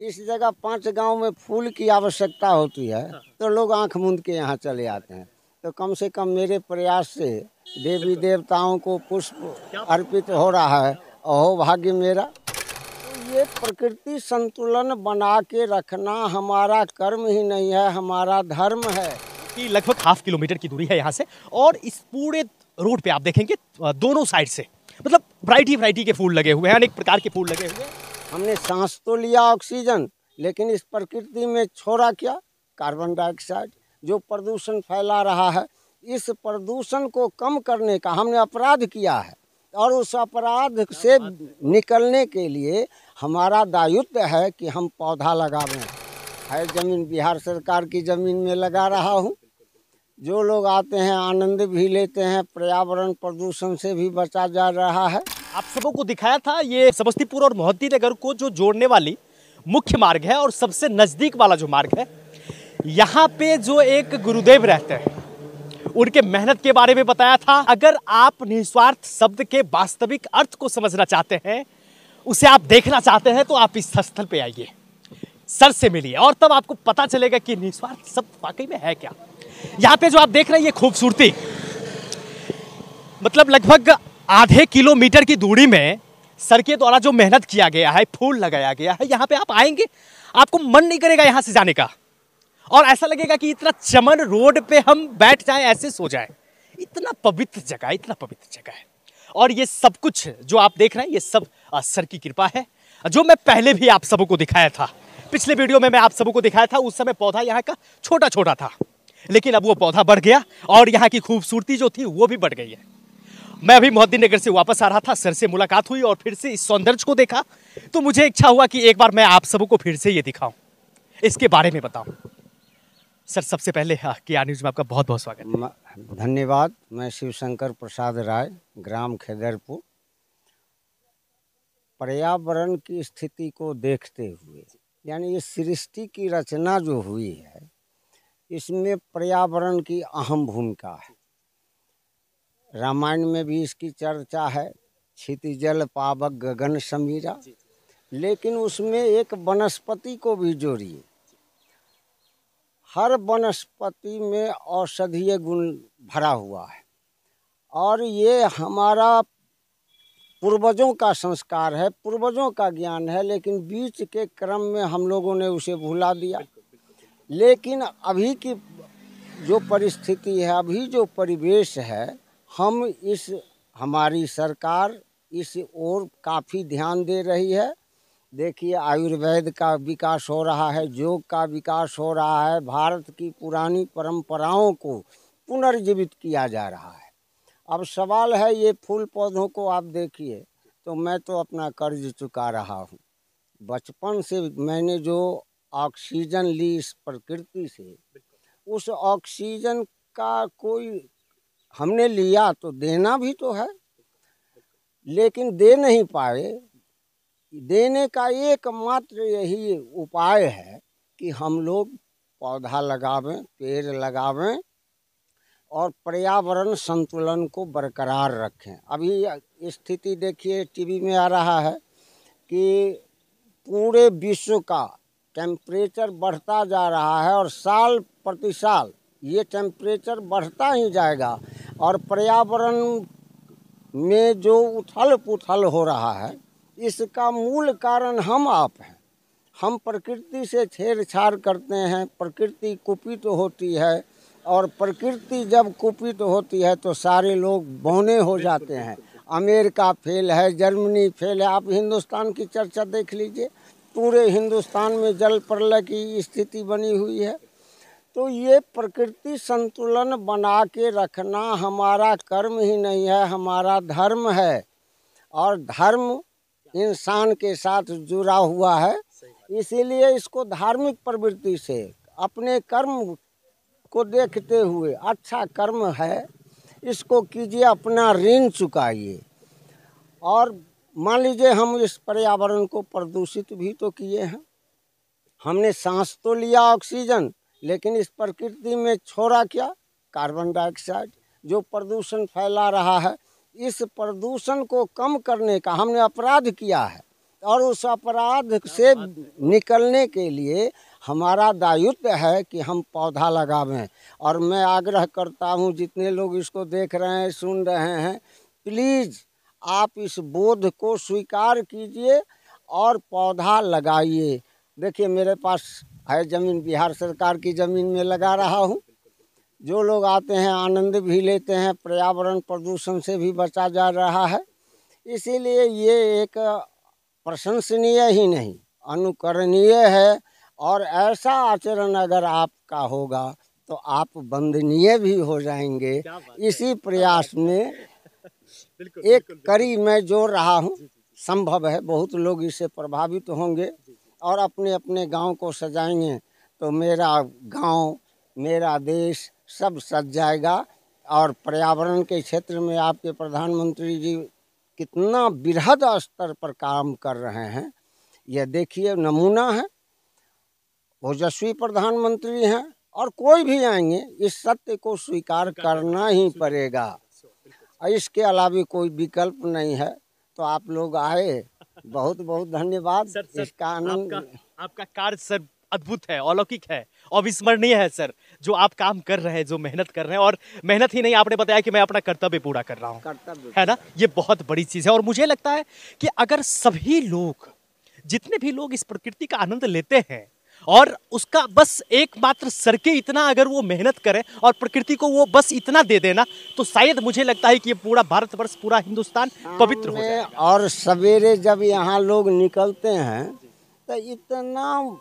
इस जगह 5 गांव में फूल की आवश्यकता होती है तो लोग आंख मूंद के यहाँ चले आते हैं। तो कम से कम मेरे प्रयास से देवी देवताओं को पुष्प अर्पित हो रहा है। अहो भाग्य मेरा। तो ये प्रकृति संतुलन बना के रखना हमारा कर्म ही नहीं है, हमारा धर्म है। कि लगभग ½ किलोमीटर की दूरी है यहाँ से, और इस पूरे रोड पे आप देखेंगे दोनों साइड से मतलब वैरायटी के फूल लगे हुए हैं, अनेक प्रकार के फूल लगे हुए हैं। हमने सांस तो लिया ऑक्सीजन, लेकिन इस प्रकृति में छोड़ा क्या? कार्बन डाइऑक्साइड, जो प्रदूषण फैला रहा है। इस प्रदूषण को कम करने का हमने अपराध किया है, और उस अपराध से निकलने के लिए हमारा दायित्व है कि हम पौधा लगावें। है जमीन बिहार सरकार की ज़मीन में लगा रहा हूँ। जो लोग आते हैं आनंद भी लेते हैं, पर्यावरण प्रदूषण से भी बचा जा रहा है। आप सबों को दिखाया था ये समस्तीपुर और मोहद्दी नगर को जो जोड़ने वाली मुख्य मार्ग है, और सबसे नजदीक वाला जो मार्ग है, यहाँ पे जो एक गुरुदेव रहते हैं उनके मेहनत के बारे में बताया था। अगर आप निस्वार्थ शब्द के वास्तविक अर्थ को समझना चाहते हैं, उसे आप देखना चाहते हैं, तो आप इस स्थल पे आइए, सर से मिलिए, और तब आपको पता चलेगा कि निस्वार्थ शब्द वाकई में है क्या। यहाँ पे जो आप देख रहे हैं ये खूबसूरती, मतलब लगभग ½ किलोमीटर की दूरी में सर के द्वारा जो मेहनत किया गया है, फूल लगाया गया है, यहाँ पे आप आएंगे आपको मन नहीं करेगा यहाँ से जाने का, और ऐसा लगेगा कि इतना चमन रोड पे हम बैठ जाएं, ऐसे सो जाएं। इतना पवित्र जगह, इतना पवित्र जगह है। और ये सब कुछ जो आप देख रहे हैं ये सब सर की कृपा है, जो मैं पहले भी आप सबों को दिखाया था। पिछले वीडियो में मैं आप सबों को दिखाया था, उस समय पौधा यहाँ का छोटा छोटा था, लेकिन अब वो पौधा बढ़ गया और यहाँ की खूबसूरती जो थी वो भी बढ़ गई है। मैं अभी मोहद्दी नगर से वापस आ रहा था, सर से मुलाकात हुई और फिर से इस सौंदर्य को देखा, तो मुझे इच्छा हुआ कि एक बार मैं आप सबों को फिर से ये दिखाऊं, इसके बारे में बताऊं। सर, सबसे पहले KR न्यूज़ में आपका बहुत बहुत स्वागत। धन्यवाद। मैं शिवशंकर प्रसाद राय, ग्राम खेदरपुर। पर्यावरण की स्थिति को देखते हुए, यानी ये सृष्टि की रचना जो हुई है, इसमें पर्यावरण की अहम भूमिका है। रामायण में भी इसकी चर्चा है, क्षितिजल पावक गगन समीरा, लेकिन उसमें एक वनस्पति को भी जोड़िए। हर वनस्पति में औषधीय गुण भरा हुआ है, और ये हमारा पूर्वजों का संस्कार है, पूर्वजों का ज्ञान है, लेकिन बीच के क्रम में हम लोगों ने उसे भुला दिया। लेकिन अभी की जो परिस्थिति है, अभी जो परिवेश है, हम हमारी सरकार इस ओर काफ़ी ध्यान दे रही है। देखिए, आयुर्वेद का विकास हो रहा है, योग का विकास हो रहा है, भारत की पुरानी परंपराओं को पुनर्जीवित किया जा रहा है। अब सवाल है, ये फूल पौधों को आप देखिए, तो मैं तो अपना कर्ज चुका रहा हूँ। बचपन से मैंने जो ऑक्सीजन ली इस प्रकृति से, उस ऑक्सीजन का कोई हमने लिया तो देना भी तो है, लेकिन दे नहीं पाए। देने का एकमात्र यही उपाय है कि हम लोग पौधा लगावें, पेड़ लगावें, और पर्यावरण संतुलन को बरकरार रखें। अभी स्थिति देखिए, टीवी में आ रहा है कि पूरे विश्व का टेम्परेचर बढ़ता जा रहा है, और साल प्रति साल ये टेम्परेचर बढ़ता ही जाएगा। और पर्यावरण में जो उथल पुथल हो रहा है, इसका मूल कारण हम आप हैं। हम प्रकृति से छेड़छाड़ करते हैं, प्रकृति कुपित होती है, और प्रकृति जब कुपित होती है तो सारे लोग बौने हो जाते हैं। अमेरिका फेल है, जर्मनी फेल है। आप हिंदुस्तान की चर्चा देख लीजिए, पूरे हिंदुस्तान में जल प्रलय की स्थिति बनी हुई है। तो ये प्रकृति संतुलन बना के रखना हमारा कर्म ही नहीं है, हमारा धर्म है। और धर्म इंसान के साथ जुड़ा हुआ है, इसीलिए इसको धार्मिक प्रवृत्ति से अपने कर्म को देखते हुए, अच्छा कर्म है इसको कीजिए, अपना ऋण चुकाइए। और मान लीजिए हम इस पर्यावरण को प्रदूषित भी तो किए हैं। हमने सांस तो लिया ऑक्सीजन, लेकिन इस प्रकृति में छोड़ा क्या? कार्बन डाइऑक्साइड, जो प्रदूषण फैला रहा है। इस प्रदूषण को कम करने का हमने अपराध किया है, और उस अपराध से निकलने के लिए हमारा दायित्व है कि हम पौधा लगावें। और मैं आग्रह करता हूं, जितने लोग इसको देख रहे हैं, सुन रहे हैं, प्लीज़ आप इस बोध को स्वीकार कीजिए और पौधा लगाइए। देखिए, मेरे पास है ज़मीन, बिहार सरकार की ज़मीन में लगा रहा हूँ। जो लोग आते हैं आनंद भी लेते हैं, पर्यावरण प्रदूषण से भी बचा जा रहा है। इसीलिए ये एक प्रशंसनीय ही नहीं, अनुकरणीय है। और ऐसा आचरण अगर आपका होगा तो आप वंदनीय भी हो जाएंगे। इसी प्रयास में एक कड़ी मैं जोड़ रहा हूँ। संभव है बहुत लोग इससे प्रभावित होंगे और अपने अपने गांव को सजाएंगे तो मेरा गांव, मेरा देश सब सज जाएगा। और पर्यावरण के क्षेत्र में आपके प्रधानमंत्री जी कितना बृहद स्तर पर काम कर रहे हैं, यह देखिए, नमूना है। ओजस्वी प्रधानमंत्री हैं और कोई भी आएंगे इस सत्य को स्वीकार करना ही पड़ेगा। इसके अलावा कोई विकल्प नहीं है। तो आप लोग आए, बहुत बहुत धन्यवाद। इसका आनंद, आपका कार्य सर अद्भुत है, अलौकिक है, अविस्मरणीय है सर। जो आप काम कर रहे हैं, जो मेहनत कर रहे हैं, और मेहनत ही नहीं, आपने बताया कि मैं अपना कर्तव्य पूरा कर रहा हूँ, कर्तव्य है ना, ये बहुत बड़ी चीज है। और मुझे लगता है कि अगर सभी लोग, जितने भी लोग इस प्रकृति का आनंद लेते हैं और उसका बस एकमात्र सर के इतना अगर वो मेहनत करें और प्रकृति को वो बस इतना दे देना, तो शायद मुझे लगता है कि ये पूरा भारतवर्ष, पूरा हिंदुस्तान पवित्र हो जाएगा। और सवेरे जब यहाँ लोग निकलते हैं तो इतना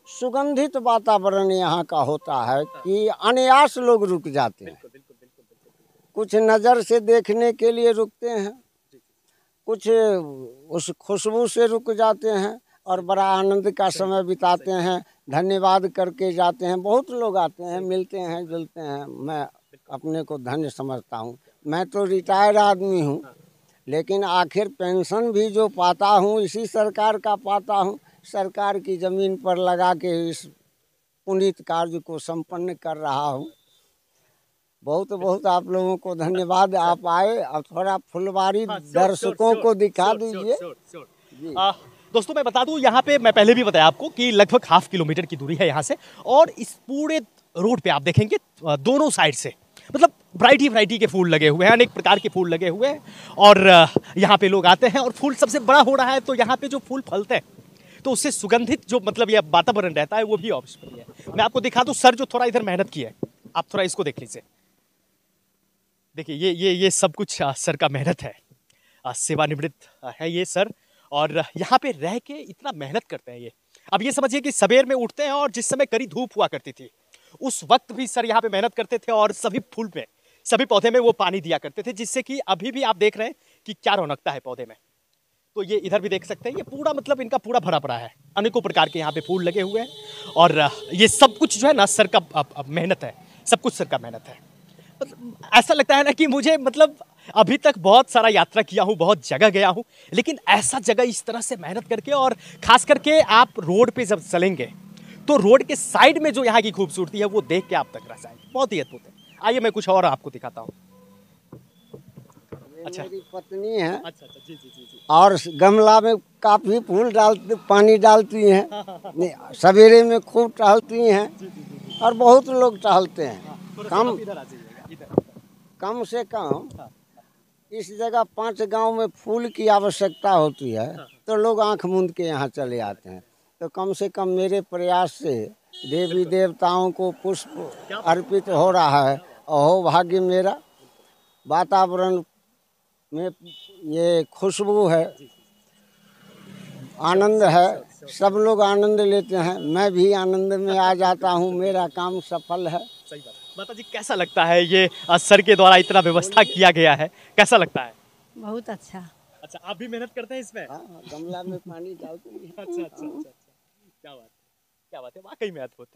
सुगंधित वातावरण यहाँ का होता है कि अनायास लोग रुक जाते हैं। कुछ नज़र से देखने के लिए रुकते हैं, कुछ उस खुशबू से रुक जाते हैं और बड़ा आनंद का समय बिताते हैं, धन्यवाद करके जाते हैं। बहुत लोग आते हैं, मिलते हैं, जुलते हैं। मैं अपने को धन्य समझता हूँ। मैं तो रिटायर्ड आदमी हूँ, लेकिन आखिर पेंशन भी जो पाता हूँ इसी सरकार का पाता हूँ। सरकार की ज़मीन पर लगा के इस पुनीत कार्य को संपन्न कर रहा हूँ। बहुत बहुत आप लोगों को धन्यवाद। आप आए और थोड़ा फुलवारी दर्शकों को दिखा दीजिए। दोस्तों, मैं बता दूं, यहाँ पे मैं पहले भी बताया आपको कि लगभग ½ किलोमीटर की दूरी है यहाँ से, और इस पूरे रोड पे आप देखेंगे दोनों साइड से मतलब वैरायटी के फूल लगे हुए हैं, अनेक प्रकार के फूल लगे हुए हैं। और यहाँ पे लोग आते हैं और फूल सबसे बड़ा हो रहा है, तो यहाँ पे जो फूल फलते हैं तो उससे सुगंधित जो मतलब ये वातावरण रहता है वो भी अविस्मरणीय है। मैं आपको दिखा दूं, सर जो थोड़ा इधर मेहनत की है, आप थोड़ा इसको देख लीजिए। देखिए, ये सब कुछ सर का मेहनत है। सेवानिवृत्त है ये सर, और यहाँ पे रह के इतना मेहनत करते हैं ये। अब ये समझिए कि सवेर में उठते हैं और जिस समय कड़ी धूप हुआ करती थी उस वक्त भी सर यहाँ पे मेहनत करते थे और सभी फूल पे, सभी पौधे में वो पानी दिया करते थे, जिससे कि अभी भी आप देख रहे हैं कि क्या रौनकता है पौधे में। तो ये इधर भी देख सकते हैं, ये पूरा मतलब इनका पूरा भरा पड़ा है, अनेकों प्रकार के यहाँ पे फूल लगे हुए हैं। और ये सब कुछ जो है ना सर का मेहनत है, सब कुछ सर का मेहनत है। मतलब ऐसा लगता है ना कि मुझे मतलब अभी तक बहुत सारा यात्रा किया हूँ, बहुत जगह गया हूँ, लेकिन ऐसा जगह इस तरह से मेहनत करके, और खास करके आप रोड पे जब चलेंगे तो रोड के साइड में जो यहाँ की खूबसूरती है वो देख के आप तक रह जाएंगे, बहुत ही अद्भुत है। आइए मैं कुछ और आपको दिखाता हूँ। अच्छा, मेरी पत्नी है। अच्छा, जी जी जी जी। और गमला में काफी फूल डालती, पानी डालती हैं। सवेरे में खूब टहलती हैं और बहुत लोग टहलते हैं। कम से कम इस जगह 5 गांव में फूल की आवश्यकता होती है, तो लोग आंख मूंद के यहाँ चले आते हैं। तो कम से कम मेरे प्रयास से देवी देवताओं को पुष्प अर्पित हो रहा है। अहो भाग्य मेरा, वातावरण में ये खुशबू है, आनंद है, सब लोग आनंद लेते हैं, मैं भी आनंद में आ जाता हूँ, मेरा काम सफल है। सही बात। माता जी, कैसा लगता है ये सर के द्वारा इतना व्यवस्था किया गया है, कैसा लगता है? बहुत अच्छा। अच्छा, आप भी मेहनत करते हैं इसमें? हाँ, गमला में पानी डालते हैं। अच्छा, क्या बात है, वाकई में अद्भुत है।